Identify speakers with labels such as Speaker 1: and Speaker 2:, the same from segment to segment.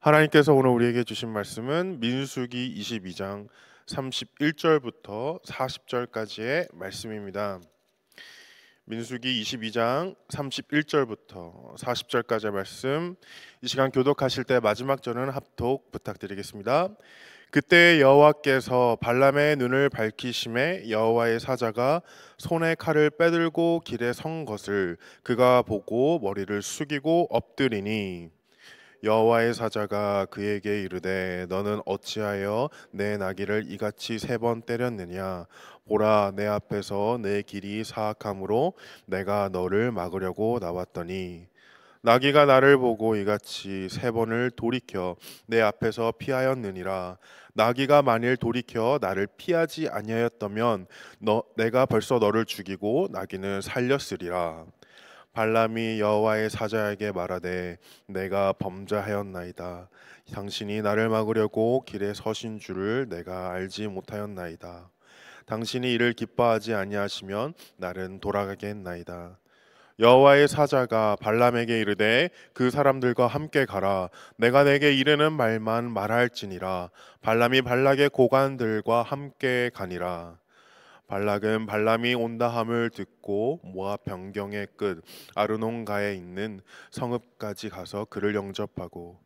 Speaker 1: 하나님께서 오늘 우리에게 주신 말씀은 민수기 22장 31절부터 40절까지의 말씀입니다. 민수기 22장 31절부터 40절까지의 말씀, 이 시간 교독하실 때 마지막 절은 합독 부탁드리겠습니다. 그때 여호와께서 발람의 눈을 밝히심에 여호와의 사자가 손에 칼을 빼들고 길에 선 것을 그가 보고 머리를 숙이고 엎드리니 여호와의 사자가 그에게 이르되 너는 어찌하여 내 나귀를 이같이 3번 때렸느냐. 보라, 내 앞에서 내 길이 사악함으로 내가 너를 막으려고 나왔더니 나귀가 나를 보고 이같이 3번을 돌이켜 내 앞에서 피하였느니라. 나귀가 만일 돌이켜 나를 피하지 아니하였다면 내가 벌써 너를 죽이고 나귀는 살렸으리라. 발람이 여호와의 사자에게 말하되 내가 범죄하였나이다. 당신이 나를 막으려고 길에 서신 줄을 내가 알지 못하였나이다. 당신이 이를 기뻐하지 아니하시면 나는 돌아가게 했나이다. 여호와의 사자가 발람에게 이르되 그 사람들과 함께 가라. 내가 내게 이르는 말만 말할지니라. 발람이 발락의 고관들과 함께 가니라. 발락은 발람이 온다함을 듣고 모압 변경의 끝 아르논가에 있는 성읍까지 가서 그를 영접하고,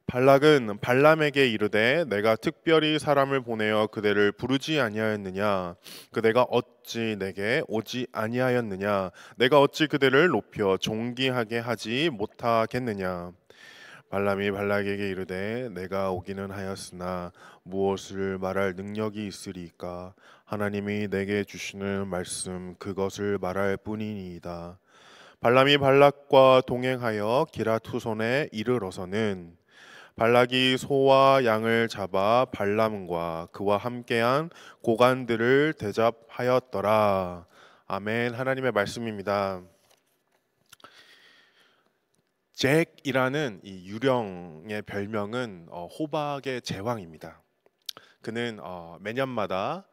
Speaker 1: 발락은 발람에게 이르되 내가 특별히 사람을 보내어 그대를 부르지 아니하였느냐. 그대가 어찌 내게 오지 아니하였느냐. 내가 어찌 그대를 높여 존귀하게 하지 못하겠느냐. 발람이 발락에게 이르되 내가 오기는 하였으나 무엇을 말할 능력이 있으리까. 하나님이 내게 주시는 말씀 그것을 말할 뿐이니이다. 발람이 발락과 동행하여 기라투손에 이르러서는 발락이 소와 양을 잡아 발람과 그와 함께한 고관들을 대접하였더라. 아멘. 하나님의 말씀입니다. 잭이라는 이 유령의 별명은 호박의 제왕입니다. 그는 매년마다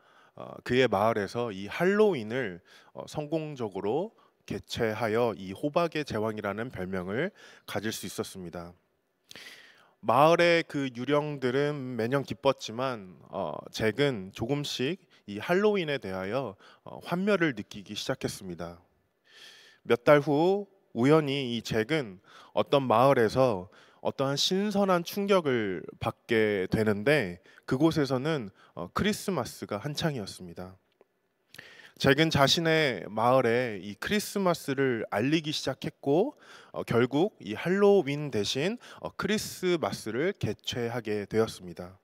Speaker 1: 그의 마을에서 이 할로윈을 성공적으로 개최하여 이 호박의 제왕이라는 별명을 가질 수 있었습니다. 마을의 그 유령들은 매년 기뻤지만 잭은 조금씩 이 할로윈에 대하여 환멸을 느끼기 시작했습니다. 몇 달 후 우연히 이 잭은 어떤 마을에서 어떠한 신선한 충격을 받게 되는데, 그곳에서는 크리스마스가 한창이었습니다. 잭은 자신의 마을에 이 크리스마스를 알리기 시작했고 결국 이 할로윈 대신 크리스마스를 개최하게 되었습니다.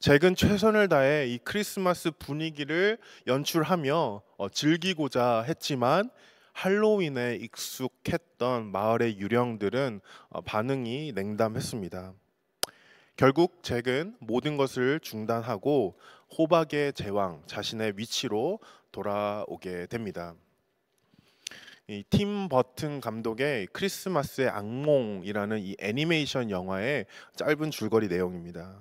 Speaker 1: 잭은 최선을 다해 이 크리스마스 분위기를 연출하며 즐기고자 했지만 할로윈에 익숙했던 마을의 유령들은 반응이 냉담했습니다. 결국 잭은 모든 것을 중단하고 호박의 제왕 자신의 위치로 돌아오게 됩니다. 이 팀 버튼 감독의 크리스마스의 악몽이라는 이 애니메이션 영화의 짧은 줄거리 내용입니다.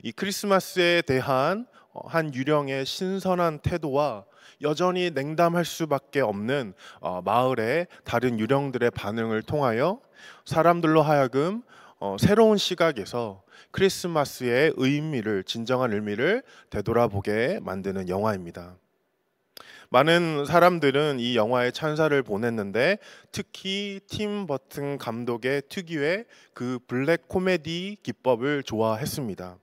Speaker 1: 이 크리스마스에 대한 한 유령의 신선한 태도와 여전히 냉담할 수밖에 없는 마을의 다른 유령들의 반응을 통하여 사람들로 하여금 새로운 시각에서 크리스마스의 의미를, 진정한 의미를 되돌아보게 만드는 영화입니다. 많은 사람들은 이 영화에 찬사를 보냈는데 특히 팀 버튼 감독의 특유의 그 블랙 코미디 기법을 좋아했습니다.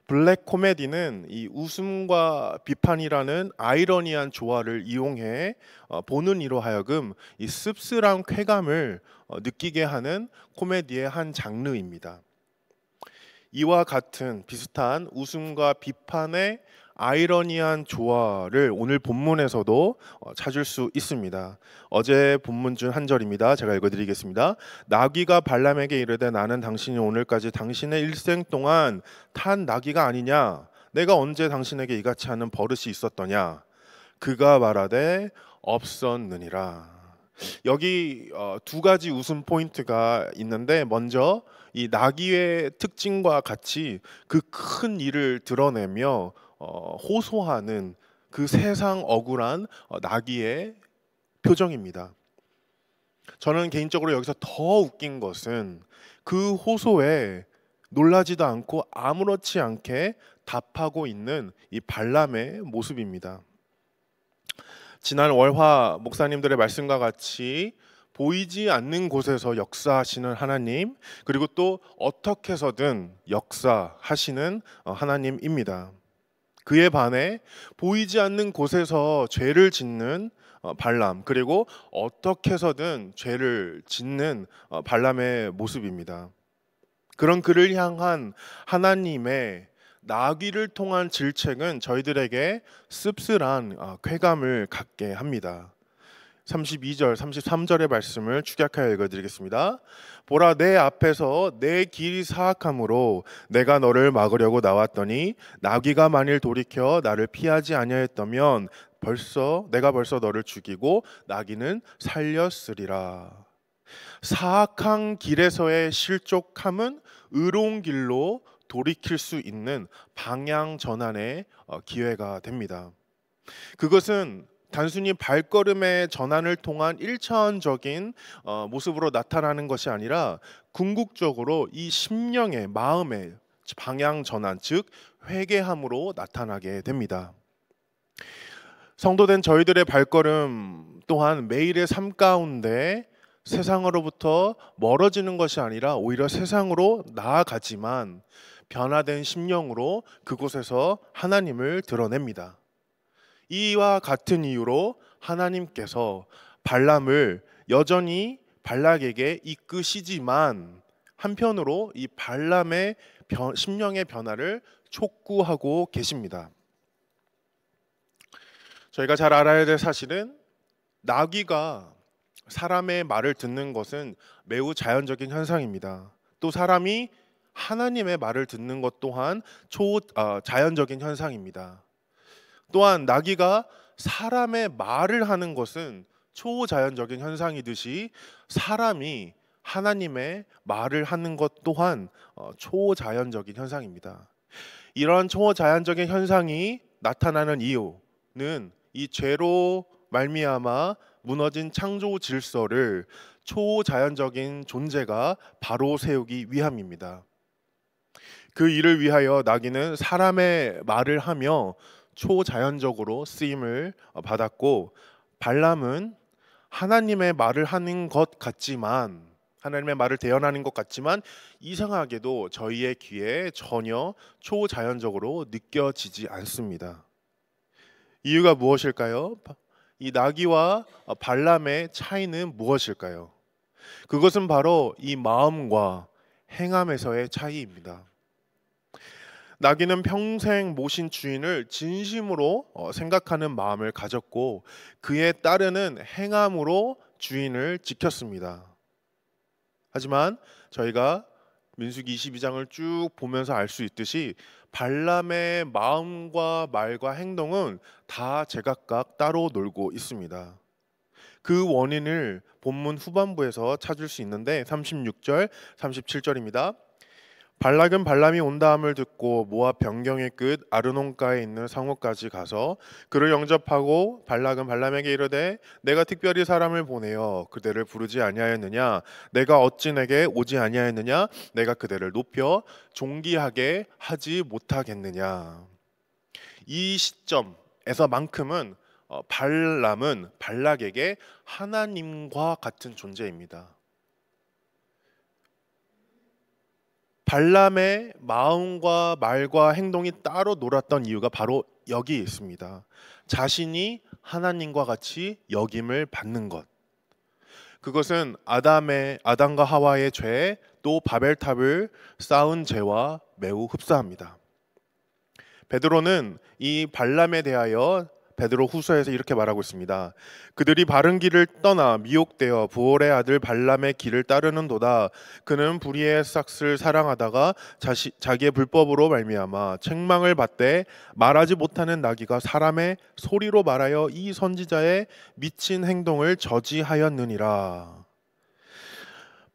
Speaker 1: 블랙 코미디는 이 웃음과 비판이라는 아이러니한 조화를 이용해 보는 이로 하여금 이 씁쓸한 쾌감을 느끼게 하는 코미디의 한 장르입니다. 이와 같은 비슷한 웃음과 비판의 아이러니한 조화를 오늘 본문에서도 찾을 수 있습니다. 어제 본문 중 한 절입니다. 제가 읽어드리겠습니다. 나귀가 발람에게 이르되 나는 당신이 오늘까지 당신의 일생 동안 탄 나귀가 아니냐. 내가 언제 당신에게 이같이 하는 버릇이 있었더냐. 그가 말하되 없었느니라. 여기 두 가지 웃음 포인트가 있는데, 먼저 이 나귀의 특징과 같이 그 큰 일을 드러내며 호소하는 그 세상 억울한 나귀의 표정입니다. 저는 개인적으로 여기서 더 웃긴 것은 그 호소에 놀라지도 않고 아무렇지 않게 답하고 있는 이 발람의 모습입니다. 지난 월화 목사님들의 말씀과 같이 보이지 않는 곳에서 역사하시는 하나님, 그리고 또 어떻게 해서든 역사하시는 하나님입니다. 그에 반해 보이지 않는 곳에서 죄를 짓는 발람, 그리고 어떻게 해서든 죄를 짓는 발람의 모습입니다. 그런 그를 향한 하나님의 나귀를 통한 질책은 저희들에게 씁쓸한 쾌감을 갖게 합니다. 32절, 33절의 말씀을 축약하여 읽어드리겠습니다. 보라, 내 앞에서 내 길이 사악함으로 내가 너를 막으려고 나왔더니 나귀가 만일 돌이켜 나를 피하지 아니하였다면 내가 벌써 너를 죽이고 나귀는 살렸으리라. 사악한 길에서의 실족함은 의로운 길로 돌이킬 수 있는 방향 전환의 기회가 됩니다. 그것은 단순히 발걸음의 전환을 통한 1차원적인 모습으로 나타나는 것이 아니라 궁극적으로 이 심령의 마음의 방향 전환, 즉 회개함으로 나타나게 됩니다. 성도된 저희들의 발걸음 또한 매일의 삶 가운데 세상으로부터 멀어지는 것이 아니라 오히려 세상으로 나아가지만 변화된 심령으로 그곳에서 하나님을 드러냅니다. 이와 같은 이유로 하나님께서 발람을 여전히 발락에게 이끄시지만 한편으로 이 발람의 심령의 변화를 촉구하고 계십니다. 저희가 잘 알아야 될 사실은 나귀가 사람의 말을 듣는 것은 매우 자연적인 현상입니다. 또 사람이 하나님의 말을 듣는 것 또한 자연적인 현상입니다. 또한 나귀가 사람의 말을 하는 것은 초자연적인 현상이듯이 사람이 하나님의 말을 하는 것 또한 초자연적인 현상입니다. 이러한 초자연적인 현상이 나타나는 이유는 이 죄로 말미암아 무너진 창조 질서를 초자연적인 존재가 바로 세우기 위함입니다. 그 일을 위하여 나귀는 사람의 말을 하며 초자연적으로 쓰임을 받았고, 발람은 하나님의 말을 하는 것 같지만, 하나님의 말을 대언하는 것 같지만 이상하게도 저희의 귀에 전혀 초자연적으로 느껴지지 않습니다. 이유가 무엇일까요? 이 나귀와 발람의 차이는 무엇일까요? 그것은 바로 이 마음과 행함에서의 차이입니다. 나귀는 평생 모신 주인을 진심으로 생각하는 마음을 가졌고 그에 따르는 행함으로 주인을 지켰습니다. 하지만 저희가 민수기 22장을 쭉 보면서 알 수 있듯이 발람의 마음과 말과 행동은 다 제각각 따로 놀고 있습니다. 그 원인을 본문 후반부에서 찾을 수 있는데 36절, 37절입니다. 발락은 발람이 온다함을 듣고 모압 변경의 끝 아르논가에 있는 성읍까지 가서 그를 영접하고 발락은 발람에게 이르되 내가 특별히 사람을 보내어 그대를 부르지 아니하였느냐, 내가 어찌 내게 오지 아니하였느냐, 내가 그대를 높여 존귀하게 하지 못하겠느냐. 이 시점에서만큼은 발람은 발락에게 하나님과 같은 존재입니다. 발람의 마음과 말과 행동이 따로 놀았던 이유가 바로 여기에 있습니다. 자신이 하나님과 같이 여김을 받는 것. 그것은 아담과 하와의 죄, 또 바벨탑을 쌓은 죄와 매우 흡사합니다. 베드로는 이 발람에 대하여 베드로 후서에서 이렇게 말하고 있습니다. 그들이 바른 길을 떠나 미혹되어 부올의 아들 발람의 길을 따르는도다. 그는 불의의 삭슬 사랑하다가 자기의 불법으로 말미암아 책망을 받되 말하지 못하는 나귀가 사람의 소리로 말하여 이 선지자의 미친 행동을 저지하였느니라.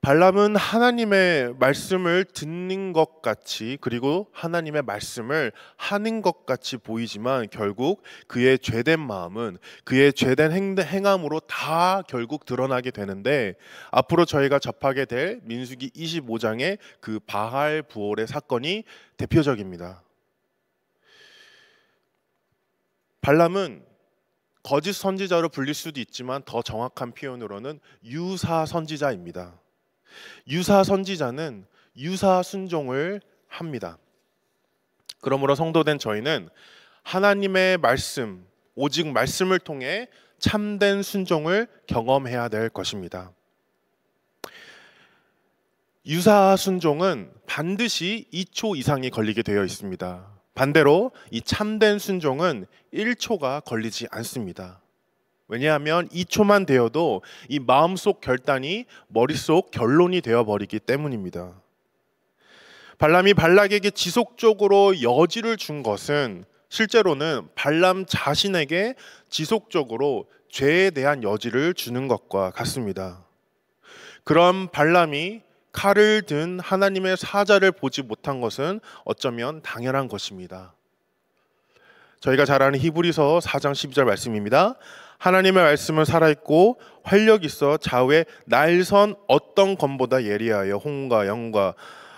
Speaker 1: 발람은 하나님의 말씀을 듣는 것 같이, 그리고 하나님의 말씀을 하는 것 같이 보이지만 결국 그의 죄된 마음은 그의 죄된 행함으로 다 결국 드러나게 되는데, 앞으로 저희가 접하게 될 민수기 25장의 그 바알 부올의 사건이 대표적입니다. 발람은 거짓 선지자로 불릴 수도 있지만 더 정확한 표현으로는 유사 선지자입니다. 유사 선지자는 유사 순종을 합니다. 그러므로 성도된 저희는 하나님의 말씀, 오직 말씀을 통해 참된 순종을 경험해야 될 것입니다. 유사 순종은 반드시 2초 이상이 걸리게 되어 있습니다. 반대로 이 참된 순종은 1초가 걸리지 않습니다. 왜냐하면 2초만 되어도 이 마음속 결단이 머릿속 결론이 되어버리기 때문입니다. 발람이 발락에게 지속적으로 여지를 준 것은 실제로는 발람 자신에게 지속적으로 죄에 대한 여지를 주는 것과 같습니다. 그런 발람이 칼을 든 하나님의 사자를 보지 못한 것은 어쩌면 당연한 것입니다. 저희가 잘 아는 히브리서 4장 12절 말씀입니다. 하나님의 말씀은 살아있고 활력 있어 좌우에 날선 어떤 검보다 예리하여 홍과 영과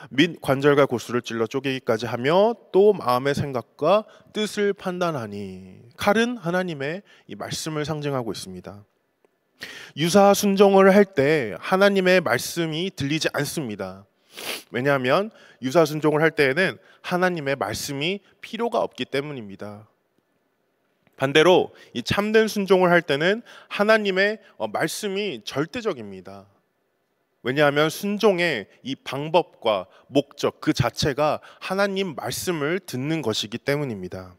Speaker 1: 및 관절과 골수를 찔러 쪼개기까지 하며 또 마음의 생각과 뜻을 판단하니. 칼은 하나님의 이 말씀을 상징하고 있습니다. 유사 순종을 할 때 하나님의 말씀이 들리지 않습니다. 왜냐하면 유사 순종을 할 때에는 하나님의 말씀이 필요가 없기 때문입니다. 반대로 이 참된 순종을 할 때는 하나님의 말씀이 절대적입니다. 왜냐하면 순종의 이 방법과 목적 그 자체가 하나님 말씀을 듣는 것이기 때문입니다.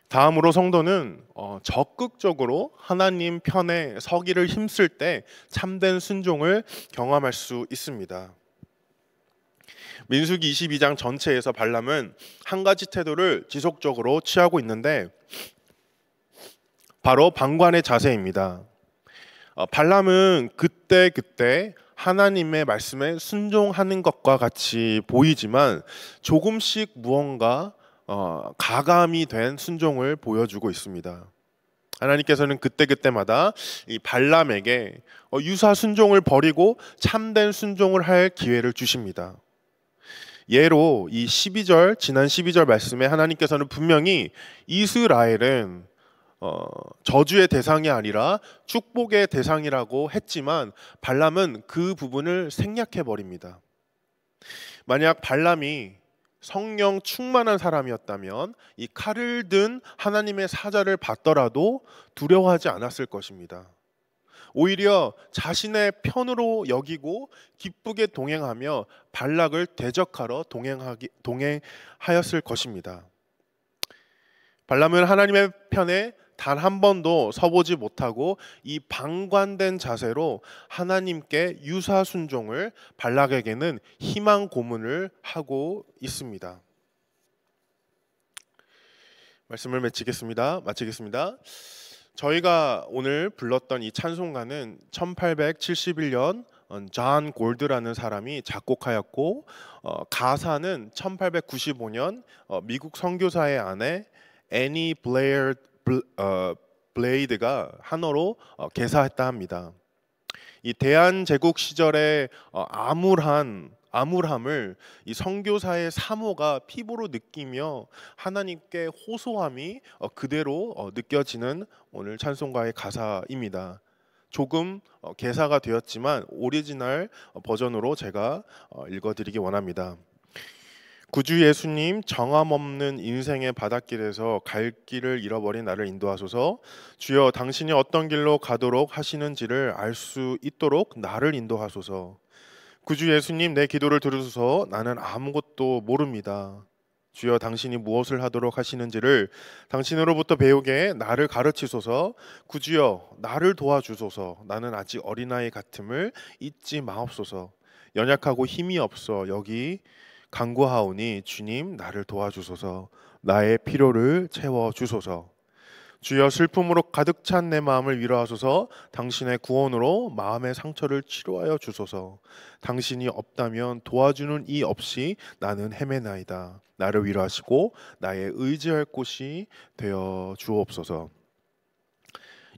Speaker 1: 다음으로 성도는 적극적으로 하나님 편에 서기를 힘쓸 때 참된 순종을 경험할 수 있습니다. 민수기 22장 전체에서 발람은 한 가지 태도를 지속적으로 취하고 있는데 바로 방관의 자세입니다. 발람은 그때 하나님의 말씀에 순종하는 것과 같이 보이지만 조금씩 무언가 가감이 된 순종을 보여주고 있습니다. 하나님께서는 그때마다 이 발람에게 유사 순종을 버리고 참된 순종을 할 기회를 주십니다. 예로 이 12절 지난 12절 말씀에 하나님께서는 분명히 이스라엘은 저주의 대상이 아니라 축복의 대상이라고 했지만 발람은 그 부분을 생략해 버립니다. 만약 발람이 성령 충만한 사람이었다면 이 칼을 든 하나님의 사자를 봤더라도 두려워하지 않았을 것입니다. 오히려 자신의 편으로 여기고 기쁘게 동행하며 발락을 대적하러 동행하였을 것입니다. 발람은 하나님의 편에 단 한 번도 서보지 못하고 이 방관된 자세로 하나님께 유사 순종을 발락에게는 희망 고문을 하고 있습니다. 말씀을 마치겠습니다. 저희가 오늘 불렀던 이 찬송가는 1871년 존 골드라는 사람이 작곡하였고 가사는 1895년 미국 선교사의 아내 애니 블레이드가 한어로 개사했다 합니다. 이 대한제국 시절의 암울함을 이 선교사의 사모가 피부로 느끼며 하나님께 호소함이 그대로 느껴지는 오늘 찬송가의 가사입니다. 조금 개사가 되었지만 오리지널 버전으로 제가 읽어드리기 원합니다. 구주 예수님, 정함 없는 인생의 바닷길에서 갈 길을 잃어버린 나를 인도하소서. 주여, 당신이 어떤 길로 가도록 하시는지를 알 수 있도록 나를 인도하소서. 구주 예수님, 내 기도를 들으소서. 나는 아무것도 모릅니다. 주여, 당신이 무엇을 하도록 하시는지를 당신으로부터 배우게 나를 가르치소서. 구주여, 나를 도와주소서. 나는 아직 어린아이 같음을 잊지 마옵소서. 연약하고 힘이 없어 여기 간구하오니 주님, 나를 도와주소서. 나의 필요를 채워주소서. 주여 슬픔으로 가득 찬 내 마음을 위로하소서. 당신의 구원으로 마음의 상처를 치료하여 주소서. 당신이 없다면 도와주는 이 없이 나는 헤매나이다. 나를 위로하시고 나의 의지할 곳이 되어 주옵소서.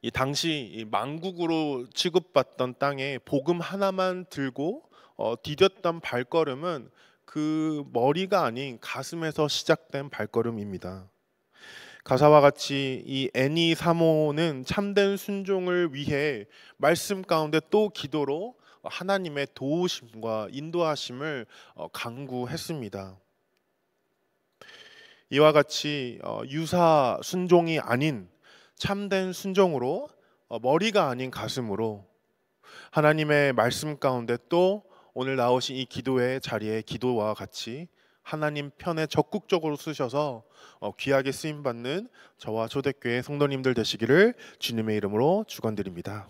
Speaker 1: 이 당시 이 망국으로 취급받던 땅에 복음 하나만 들고 디뎠던 발걸음은 그 머리가 아닌 가슴에서 시작된 발걸음입니다. 가사와 같이 이 애니 사모는 참된 순종을 위해 말씀 가운데 또 기도로 하나님의 도우심과 인도하심을 간구했습니다. 이와 같이 유사 순종이 아닌 참된 순종으로 머리가 아닌 가슴으로 하나님의 말씀 가운데 또 오늘 나오신 이 기도의 자리에 기도와 같이 하나님 편에 적극적으로 쓰셔서 귀하게 쓰임 받는 저와 초대교회 성도님들 되시기를 주님의 이름으로 축원드립니다.